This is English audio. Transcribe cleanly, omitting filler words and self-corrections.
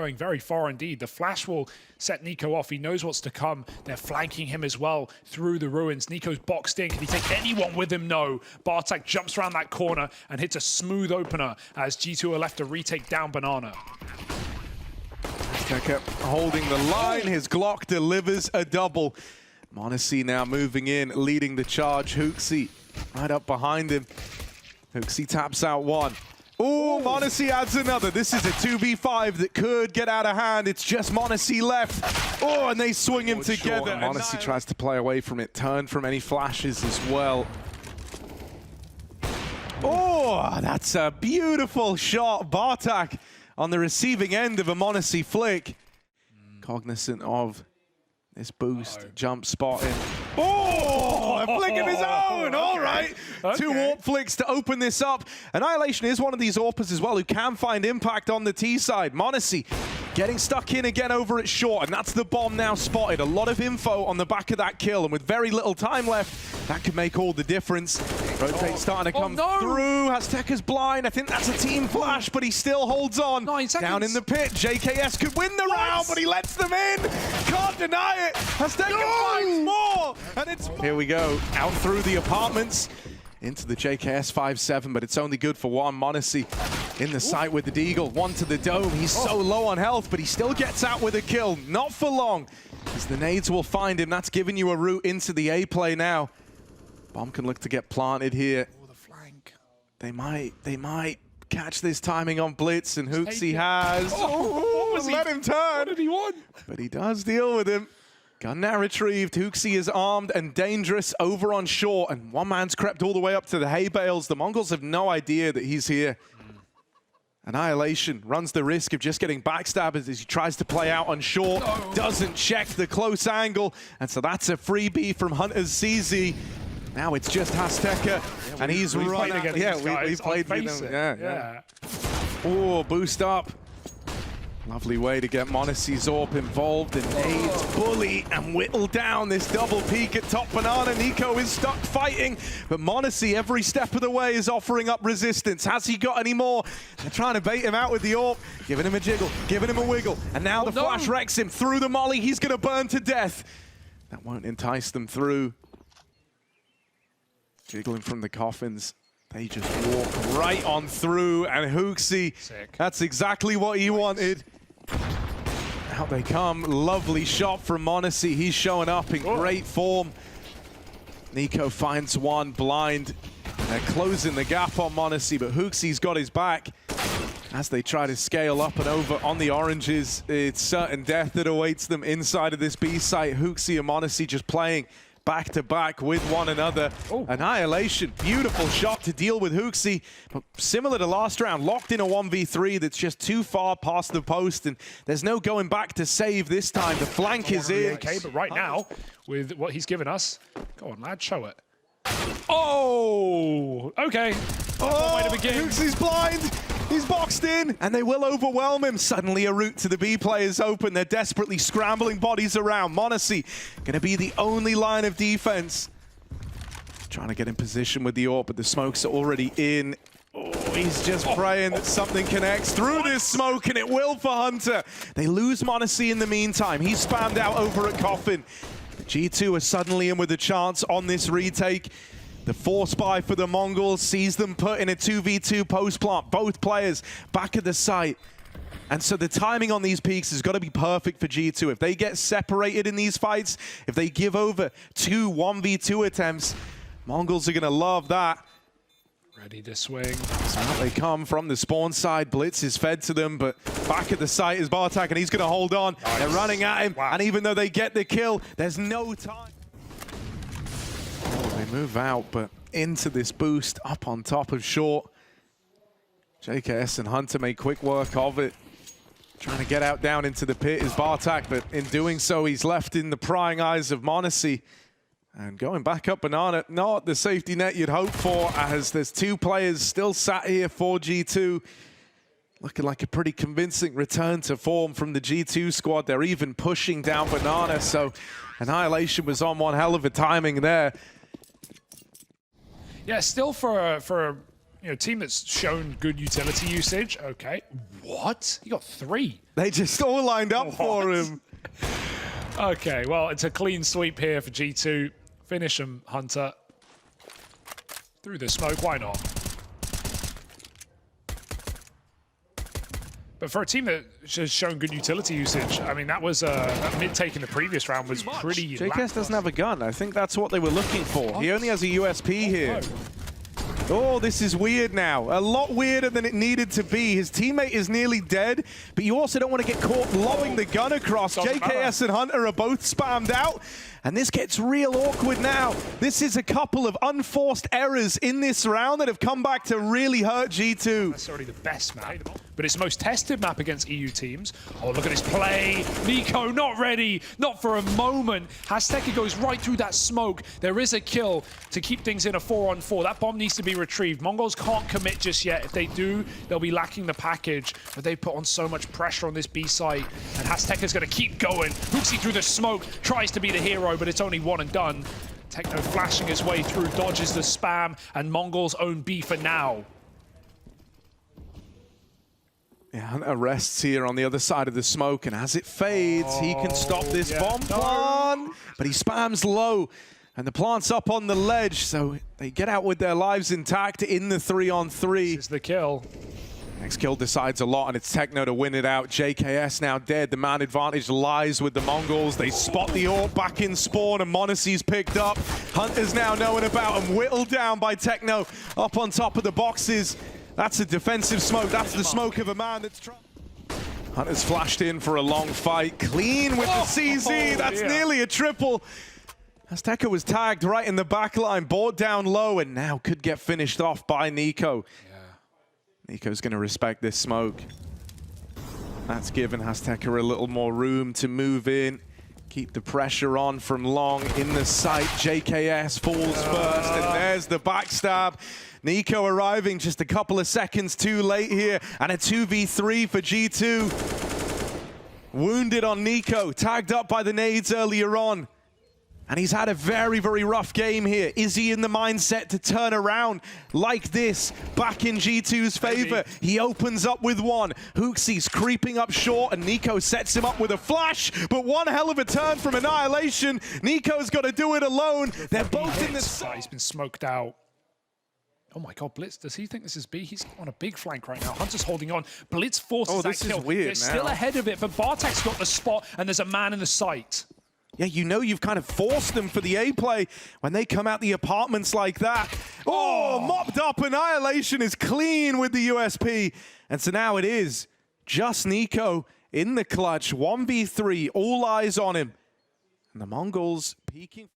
going very far indeed. The flash will set Nico off. He knows what's to come. They're flanking him as well through the ruins. Nico's boxed in. Can he take anyone with him? No. Bartek jumps around that corner and hits a smooth opener as G2 are left to retake down Banana. Esteja holding the line. His Glock delivers a double. m0NESY now moving in, leading the charge. HooXi right up behind him. HooXi taps out one. Oh, m0NESY adds another. This is a 2v5 that could get out of hand. It's just m0NESY left. Oh, and they swing him together. m0NESY tries to play away from it, turn from any flashes as well. Oh, that's a beautiful shot. Bartek on the receiving end of a m0NESY flick. Cognizant of this boost, jump spotting. Oh, a flick of his own. All right. Okay. 2 AWP flicks to open this up. Annihilation is one of these AWPers as well who can find impact on the T side. m0NESY getting stuck in again over at short, and that's the bomb now spotted. A lot of info on the back of that kill, and with very little time left, that could make all the difference. Rotate starting to come through. Esteja's blind. I think that's a team flash, but he still holds on. 9 seconds. Down in the pit. JKS could win the round, but he lets them in. Can't deny it. Esteja finds more, and it's... Here we go. Out through the apartments. Into the JKS 5-7, but it's only good for one. m0NESY in the sight with the deagle. One to the dome. He's so low on health, but he still gets out with a kill. Not for long, as the nades will find him. That's giving you a route into the A play now. Bomb can look to get planted here. Oh, the flank. They might catch this timing on Blitz, and HooXi has. Let him turn. What did he want? But he does deal with him. Gun now retrieved. HooXi is armed and dangerous over on short, and one man's crept all the way up to the hay bales. The Mongols have no idea that he's here. Annihilation runs the risk of just getting backstabbed as he tries to play out on short. Doesn't check the close angle, and so that's a freebie from Hunter's CZ. Now it's just Esteja, and he's right again. Yeah, we played with him. Yeah. Oh, boost up. Lovely way to get m0NESY's AWP involved, and nades bully and whittle down this double peak at top Banana. Nico is stuck fighting, but m0NESY every step of the way is offering up resistance. Has he got any more? They're trying to bait him out with the AWP, giving him a jiggle, giving him a wiggle, and now the flash wrecks him through the molly. He's going to burn to death. That won't entice them through. Jiggling from the coffins. They just walk right on through, and HooXi, that's exactly what he wanted. Out they come. Lovely shot from m0NESY. He's showing up in great form. Nico finds one blind. And they're closing the gap on m0NESY, but HooXi's got his back. As they try to scale up and over on the oranges, it's certain death that awaits them inside of this B site. HooXi and m0NESY just playing back to back with one another. Annihilation, beautiful shot to deal with HooXi, but similar to last round, locked in a 1v3 that's just too far past the post, and there's no going back to save this time. The flank is in. Okay, but right now, with what he's given us, go on, lad, show it. Oh, okay. Oh, way to begin. HooXi's blind. He's boxed in, and they will overwhelm him. Suddenly a route to the B players open. They're desperately scrambling bodies around. m0NESY going to be the only line of defense. Trying to get in position with the AWP, but the smokes are already in. Oh, he's just praying that something connects through this smoke, and it will for Hunter. They lose m0NESY in the meantime. He's spammed out over at Coffin. G2 are suddenly in with a chance on this retake. The force buy for the Mongols sees them put in a 2v2 post plant. Both players back at the site. And so the timing on these peaks has got to be perfect for G2. If they get separated in these fights, if they give over 2 1v2 attempts, Mongols are going to love that. Ready to swing. So out they come from the spawn side. Blitz is fed to them, but back at the site is Bartek, and he's going to hold on. Nice. They're running at him, and even though they get the kill, there's no time. They move out, but into this boost up on top of short. JKS and Hunter make quick work of it. Trying to get out down into the pit is Bartek, but in doing so, he's left in the prying eyes of m0NESY. And going back up Banana, not the safety net you'd hope for, as there's 2 players still sat here for G2. Looking like a pretty convincing return to form from the G2 squad. They're even pushing down Banana, so Annihilation was on one hell of a timing there. Yeah, still for team that's shown good utility usage. Okay. What? He got 3. They just all lined up for him. Okay, well, it's a clean sweep here for G2. Finish him, Hunter. Through the smoke, why not? But for a team that has shown good utility usage, I mean, that was that mid-take in the previous round was pretty JKS doesn't have a gun. I think that's what they were looking for. He only has a USP here. Oh, this is weird now. A lot weirder than it needed to be. His teammate is nearly dead, but you also don't want to get caught lobbing the gun across. JKS and Hunter are both spammed out, and this gets real awkward now. This is a couple of unforced errors in this round that have come back to really hurt G2. That's already the best map, but it's the most tested map against EU teams. Oh, look at this play. NiKo not ready, not for a moment. Azteca goes right through that smoke. There is a kill to keep things in a 4-on-4. That bomb needs to be retrieved. Mongols can't commit just yet. If they do, they'll be lacking the package, but they put on so much pressure on this B site, and Azteca's going to keep going. HooXi through the smoke, tries to be the hero, but it's only one and done. Techno flashing his way through, dodges the spam, and Mongols own B for now. Yeah, Hunter rests here on the other side of the smoke, and as it fades, he can stop this bomb plant, but he spams low, and the plant's up on the ledge, so they get out with their lives intact in the 3-on-3. This is the kill. Next kill decides a lot, and it's Techno to win it out. JKS now dead. The man advantage lies with the Mongols. They spot the AWP back in spawn, and m0NESY's picked up. Hunter's now knowing about him, whittled down by Techno up on top of the boxes. That's a defensive smoke. That's the smoke of a man that's trying. Hunter's flashed in for a long fight. Clean with the CZ. That's nearly a triple. Azteca was tagged right in the back line, brought down low, and now could get finished off by NiKo. NiKo's going to respect this smoke. That's given Azteca a little more room to move in. Keep the pressure on from long in the sight. JKS falls first, and there's the backstab. NiKo arriving just a couple of seconds too late here, and a 2v3 for G2. Wounded on NiKo, tagged up by the nades earlier on. And he's had a very, very rough game here. Is he in the mindset to turn around like this back in G2's favor? He opens up with one. HooXi's creeping up short, and NiKo sets him up with a flash. But one hell of a turn from Annihilation. NiKo's got to do it alone. They're both in the... He's been smoked out. Oh my God, Blitz, does he think this is B? He's on a big flank right now. Hunter's holding on. Blitz forces that kill. Is weird. They're still ahead of it, but Bartek's got the spot, and there's a man in the sight. Yeah, you know you've kind of forced them for the A play when they come out the apartments like that. Oh, mopped up. Annihilation is clean with the USP. And so now it is just NiKo in the clutch. 1v3, all eyes on him. And the Mongols peeking.